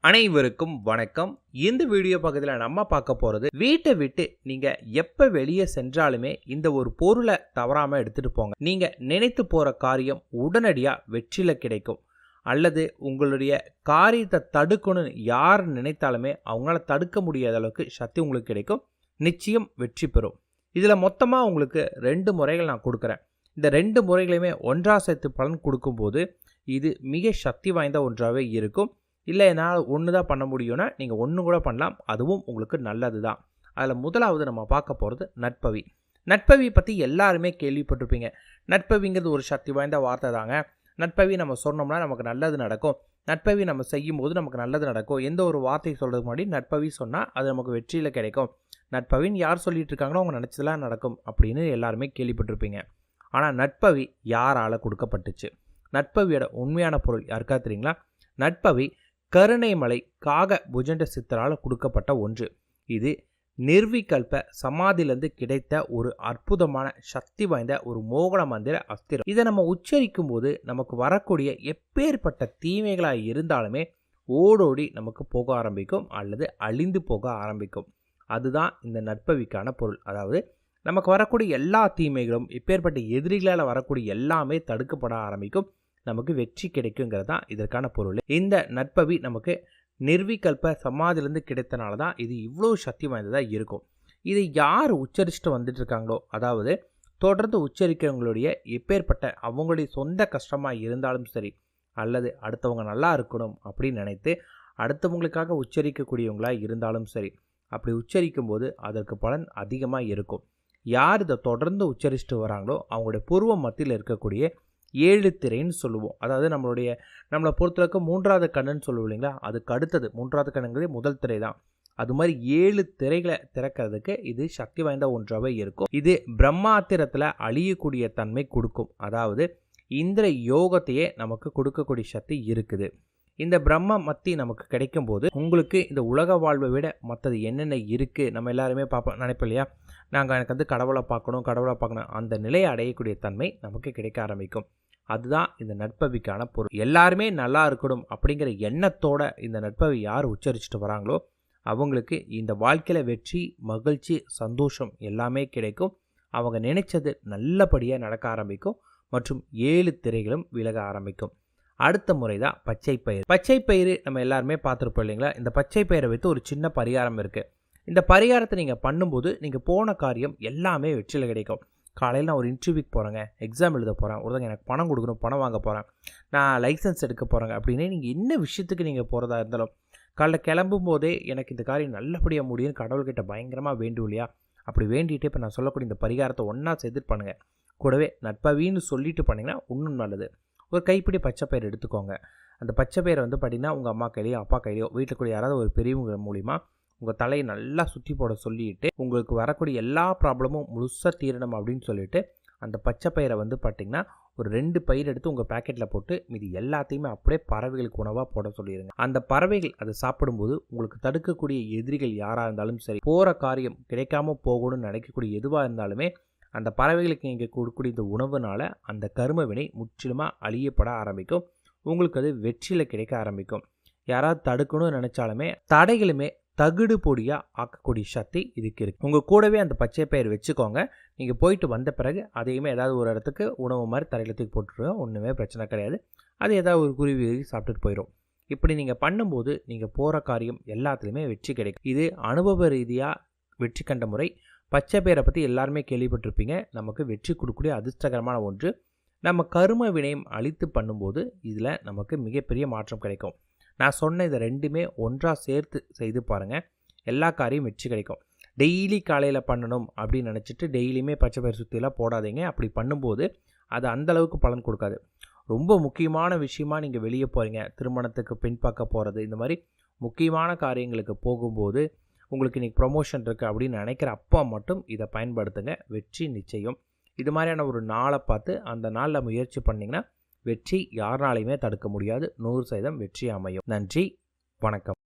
அனைவருக்கும் வணக்கம். இந்த வீடியோ பக்கத்தில் நம்ம பார்க்க போகிறது, வீட்டை விட்டு நீங்கள் எப்போ வெளியே சென்றாலுமே இந்த ஒரு பொருளை தவறாமல் எடுத்துகிட்டு போங்க. நீங்கள் நினைத்து போகிற காரியம் உடனடியாக வெற்றியில் கிடைக்கும். அல்லது உங்களுடைய காரியத்தை தடுக்கணும்னு யார் நினைத்தாலுமே அவங்களால தடுக்க முடியாத அளவுக்கு சக்தி உங்களுக்கு கிடைக்கும். நிச்சயம் வெற்றி பெறும். இதில் மொத்தமாக உங்களுக்கு 2 முறைகள் நான் கொடுக்குறேன். இந்த 2 முறைகளையுமே ஒன்றா சேர்த்து பலன் கொடுக்கும்போது இது மிக சக்தி வாய்ந்த ஒன்றாகவே இருக்கும். இல்லை என்னால் ஒன்று தான் பண்ண முடியும்னா நீங்கள் ஒன்று கூட பண்ணலாம், அதுவும் உங்களுக்கு நல்லது தான். அதில் முதலாவது நம்ம பார்க்க போகிறது நட்பவி. நட்பவி பற்றி எல்லாருமே கேள்விப்பட்டிருப்பீங்க. நட்பவிங்கிறது ஒரு சக்தி வாய்ந்த வார்த்தை தாங்க. நட்பவி நம்ம சொன்னோம்னா நமக்கு நல்லது நடக்கும், நட்பவி நம்ம செய்யும்போது நமக்கு நல்லது நடக்கும். எந்த ஒரு வார்த்தை சொல்கிறதுக்கு முன்னாடி நட்பவி சொன்னால் அது நமக்கு வெற்றியில் கிடைக்கும். நட்பவின்னு யார் சொல்லிட்டு இருக்காங்களோ அவங்க நினச்சதெல்லாம் நடக்கும் அப்படின்னு எல்லாருமே கேள்விப்பட்டிருப்பீங்க. ஆனால் நட்பவி யாரால் கொடுக்கப்பட்டுச்சு? நட்பவியோட உண்மையான பொருள் யாருக்கா தெரியுங்களா? நட்பவி கருணைமலை காக புஜண்ட சித்தரால் கொடுக்கப்பட்ட ஒன்று. இது நிர்விகல்ப சமாதியிலிருந்து கிடைத்த ஒரு அற்புதமான சக்தி வாய்ந்த ஒரு மோகன மந்திர அஸ்திரம். இதை நம்ம உச்சரிக்கும் போது நமக்கு வரக்கூடிய எப்பேற்பட்ட தீமைகளாக இருந்தாலுமே ஓடோடி நமக்கு போக ஆரம்பிக்கும் அல்லது அழிந்து போக ஆரம்பிக்கும். அதுதான் இந்த நட்பவிக்கான பொருள். அதாவது நமக்கு வரக்கூடிய எல்லா தீமைகளும், எப்பேற்பட்ட எதிரிகளால் வரக்கூடிய எல்லாமே தடுக்கப்பட ஆரம்பிக்கும். நமக்கு வெற்றி கிடைக்குங்கிறது தான் இதற்கான பொருள். இந்த நட்பவி நமக்கு நிர்விகல்ப சமாதியிலிருந்து கிடைத்தனால தான் இது இவ்வளோ சக்தி வாய்ந்ததாக இருக்கும். இதை யார் உச்சரிச்சுட்டு வந்துட்டு இருக்காங்களோ, அதாவது தொடர்ந்து உச்சரிக்கிறவங்களுடைய எப்பேற்பட்ட அவங்களுடைய சொந்த கஷ்டமாக இருந்தாலும் சரி, அல்லது அடுத்தவங்க நல்லா இருக்கணும் அப்படின்னு நினைத்து அடுத்தவங்களுக்காக உச்சரிக்கக்கூடியவங்களாக இருந்தாலும் சரி, அப்படி உச்சரிக்கும் போது அதற்கு பலன் அதிகமாக இருக்கும். யார் இதை தொடர்ந்து உச்சரிச்சுட்டு வராங்களோ அவங்களுடைய பூர்வ மத்தியில் இருக்கக்கூடிய 7 திரைன்னு சொல்லுவோம். அதாவது நம்மளை பொறுத்தளவுக்கு 3வது கண்ணுன்னு சொல்லுவோம் இல்லைங்களா? அதுக்கு அடுத்தது 3வது கண்ணுங்கிறது முதல் திரை தான். அது மாதிரி 7 திரைகளை திறக்கிறதுக்கு இது சக்தி வாய்ந்த ஒன்றாகவே இருக்கும். இது பிரம்மாத்திரத்தில் அழியக்கூடிய தன்மை கொடுக்கும். அதாவது இந்திர யோகத்தையே நமக்கு கொடுக்கக்கூடிய சக்தி இருக்குது. இந்த பிரம்ம மத்தி நமக்கு கிடைக்கும் போது உங்களுக்கு இந்த உலக வாழ்வை விட மற்றது என்னென்ன இருக்குது நம்ம எல்லாருமே நினைப்போம் இல்லையா? எனக்கு கடவுளை பார்க்கணும், அந்த நிலையை அடையக்கூடிய தன்மை நமக்கு கிடைக்க ஆரம்பிக்கும். அதுதான் இந்த நட்பவிக்கான பொருள். எல்லாருமே நல்லா இருக்கணும் அப்படிங்கிற எண்ணத்தோட இந்த நட்பவி யார் உச்சரிச்சுட்டு வராங்களோ அவங்களுக்கு இந்த வாழ்க்கையில் வெற்றி, மகிழ்ச்சி, சந்தோஷம் எல்லாமே கிடைக்கும். அவங்க நினைச்சது நல்லபடியாக நடக்க ஆரம்பிக்கும் மற்றும் 7 திரைகளும் விலக ஆரம்பிக்கும். அடுத்த முறை தான் பச்சை பயிறு. பச்சை பயிறு நம்ம எல்லாருமே பார்த்துருப்போம் இல்லைங்களா? இந்த பச்சை பயிரை வைத்து ஒரு சின்ன பரிகாரம் இருக்குது. இந்த பரிகாரத்தை நீங்கள் பண்ணும்போது நீங்கள் போன காரியம் எல்லாமே வெற்றியில் கிடைக்கும். காலையில் நான் ஒரு இன்டர்வியூக்கு போகிறேங்க, எக்ஸாம் எழுத போகிறேன், ஒருத்தங்க எனக்கு பணம் கொடுக்கணும், பணம் வாங்க போகிறேன், நான் லைசன்ஸ் எடுக்க போகிறேங்க அப்படின்னு நீங்கள் என்ன விஷயத்துக்கு நீங்கள் போகிறதா இருந்தாலும் காலைல கிளம்பும் போதே எனக்கு இந்த காரியம் நல்லபடியாக முடியும்னு கடவுள்கிட்ட பயங்கரமாக வேண்டும் இல்லையா? அப்படி வேண்டிகிட்டே இப்போ நான் சொல்லக்கூடிய இந்த பரிகாரத்தை ஒன்றா செய்து பண்ணுங்கள். கூடவே நட்பவின்னு சொல்லிட்டு பண்ணிங்கன்னா இன்னும் நல்லது. ஒரு கைப்பிடி பச்சை பயிர் எடுத்துக்கோங்க. அந்த பச்சை பயிரை பார்த்திங்கன்னா உங்கள் அம்மா கையிலையோ அப்பா கையிலையோ வீட்டில் கூட யாராவது ஒரு பெரியவங்க மூலிமா உங்கள் தலையை நல்லா சுற்றி போட சொல்லிட்டு உங்களுக்கு வரக்கூடிய எல்லா ப்ராப்ளமும் முழுசாக தீரணும் அப்படின்னு சொல்லிட்டு அந்த பச்சை பயிரை பார்த்திங்கன்னா ஒரு 2 பயிர் எடுத்து உங்கள் பேக்கெட்டில் போட்டு மீதி எல்லாத்தையுமே அப்படியே பறவைகளுக்கு உணவாக போட சொல்லிடுங்க. அந்த பறவைகள் அதை சாப்பிடும்போது உங்களுக்கு தடுக்கக்கூடிய எதிரிகள் யாராக இருந்தாலும் சரி, போகிற காரியம் கிடைக்காம போகணும்னு நினைக்கக்கூடிய எதுவாக இருந்தாலுமே அந்த பறவைகளுக்கு நீங்கள் கொடுக்கக்கூடிய இந்த உணவுனால் அந்த கரும வினை முற்றிலுமாக அழியப்பட ஆரம்பிக்கும். உங்களுக்கு அது வெற்றியில் கிடைக்க ஆரம்பிக்கும். யாராவது தடுக்கணும்னு நினச்சாலுமே தடைகளுமே தகுடு பொடியாக ஆக்கக்கூடிய சக்தி இதுக்கு இருக்குது. உங்கள் கூடவே அந்த பச்சை பயிர் வச்சுக்கோங்க. நீங்கள் போயிட்டு வந்த பிறகு அதையுமே ஏதாவது ஒரு இடத்துக்கு உணவு மாதிரி தரையில் தூக்கி போட்டுருவோம், ஒன்றுமே பிரச்சனை கிடையாது. அது ஏதாவது ஒரு குருவி சாப்பிட்டுட்டு போயிடும். இப்படி நீங்கள் பண்ணும்போது நீங்கள் போகிற காரியம் எல்லாத்துலேயுமே வெற்றி கிடைக்கும். இது அனுபவ ரீதியாக வெற்றி கண்ட முறை. பச்சை பயிரை பற்றி எல்லாருமே கேள்விப்பட்டிருப்பீங்க. நமக்கு வெற்றி கொடுக்கக்கூடிய அதிர்ஷ்டகரமான ஒன்று. நம்ம கரும வினையும் அழித்து பண்ணும்போது இதில் நமக்கு மிகப்பெரிய மாற்றம் கிடைக்கும். நான் சொன்ன இதை 2மே ஒன்றாக சேர்த்து செய்து பாருங்கள், எல்லா காரியம் வெற்றி கிடைக்கும். டெய்லி காலையில் பண்ணணும் அப்படின்னு நினச்சிட்டு டெய்லியுமே பச்சை பயிர் சுற்றிலாம் போடாதீங்க. அப்படி பண்ணும்போது அது அந்தளவுக்கு பலன் கொடுக்காது. ரொம்ப முக்கியமான விஷயமா நீங்கள் வெளியே போகிறீங்க, திருமணத்துக்கு பெண் பார்க்க போகிறது, இந்த மாதிரி முக்கியமான காரியங்களுக்கு போகும்போது உங்களுக்கு இன்றைக்கி ப்ரொமோஷன் இருக்குது அப்படின்னு நினைக்கிற அப்பா மட்டும் இதை பயன்படுத்துங்க, வெற்றி நிச்சயம். இது மாதிரியான ஒரு நாளை பார்த்து அந்த நாளில் முயற்சி பண்ணிங்கன்னா வெற்றி யாராலையுமே தடுக்க முடியாது. 100% வெற்றி அமையும். நன்றி, வணக்கம்.